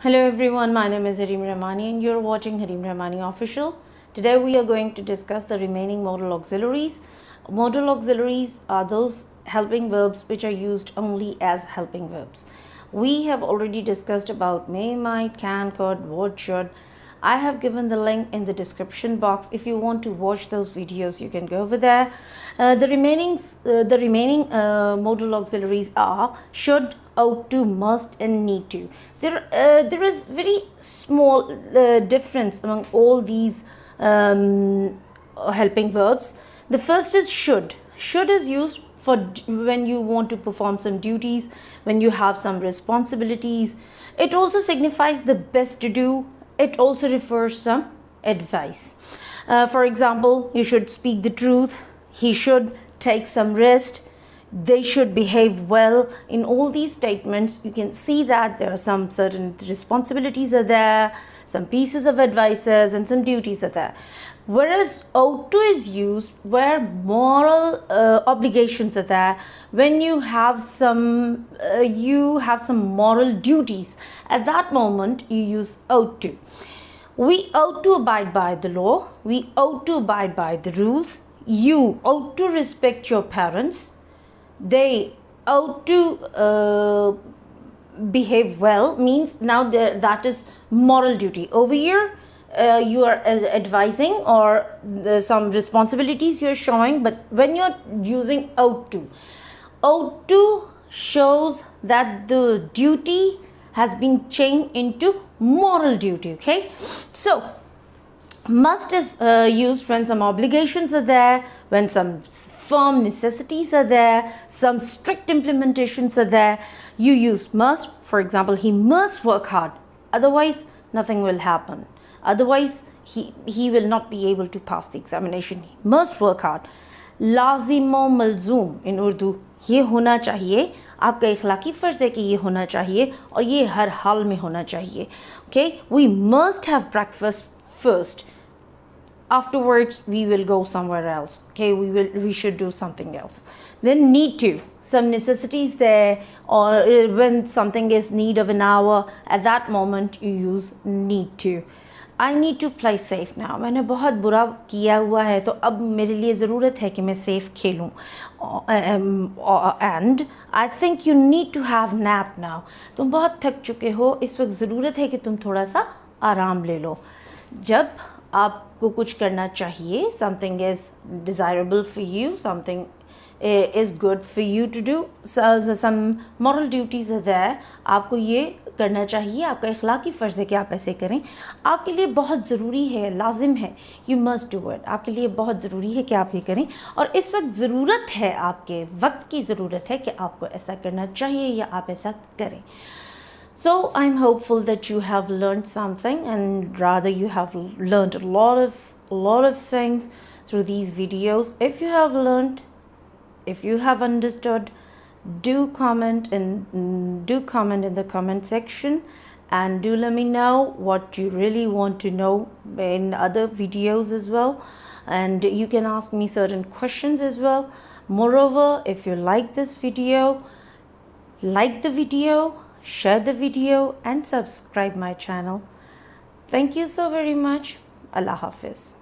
Hello everyone, my name is Harim Rahmani and you're watching Harim Rahmani Official. Today we are going to discuss the remaining modal auxiliaries. Modal auxiliaries are those helping verbs which are used only as helping verbs. We have already discussed about may, might, can, could, would, should. I have given the link in the description box. If you want to watch those videos, you can go over there. The remaining modal auxiliaries are should, ought to, must, and need to. There is very small difference among all these helping verbs. The first is should. Should is used for when you want to perform some duties, when you have some responsibilities. It also signifies the best to do. It also refers some advice. For example, you should speak the truth. He should take some rest. They should behave well. In all these statements, you can see that there are some certain responsibilities are there, some pieces of advices, and some duties are there. Whereas ought to is used where moral obligations are there. When you have some moral duties, at that moment you use ought to. We ought to abide by the law. We ought to abide by the rules. You ought to respect your parents. They ought to behave well means now that is moral duty. Over here you are advising or some responsibilities you are showing, but when you are using ought to shows that the duty has been changed into moral duty. Okay, so must is used when some obligations are there, when some firm necessities are there, some strict implementations are there. You use must. For example, he must work hard, otherwise nothing will happen. Otherwise he will not be able to pass the examination. He must work hard. लाजिम व मलजूम इन उर्दू, ये होना चाहिए, आपका इखलाकी फ़र्ज़ है कि ये होना चाहिए और ये हर हाल में होना चाहिए. Okay, we must have breakfast first. Afterwards we will go somewhere else. Okay, we should do something else. Then need to, some necessities there, or when something is need of an hour, at that moment you use need to. I need to play safe now. मैंने बहुत बुरा किया हुआ है तो अब मेरे लिए ज़रूरत है कि मैं safe खेलूँ. And I think you need to have nap now. तुम बहुत थक चुके हो, इस वक्त ज़रूरत है कि तुम थोड़ा सा आराम ले लो. जब आपको कुछ करना चाहिए, something is desirable for you, something is good for you to do, some moral duties are there, आपको ये करना चाहिए, आपका इखलाकी फ़र्ज़ है कि आप ऐसे करें, आपके लिए बहुत ज़रूरी है, लाजिम है, you must do it, आपके लिए बहुत ज़रूरी है कि आप ये करें और इस वक्त ज़रूरत है, आपके वक्त की ज़रूरत है कि आपको ऐसा करना चाहिए या आप ऐसा करें. So I'm hopeful that you have learned something, and rather you have learned a lot of things through these videos. If you have learned, if you have understood, do comment in the comment section, and do let me know what you really want to know in other videos as well, and you can ask me certain questions as well. Moreover, if you like this video, like the video, share the video and subscribe my channel. Thank you so very much. Allah Hafiz.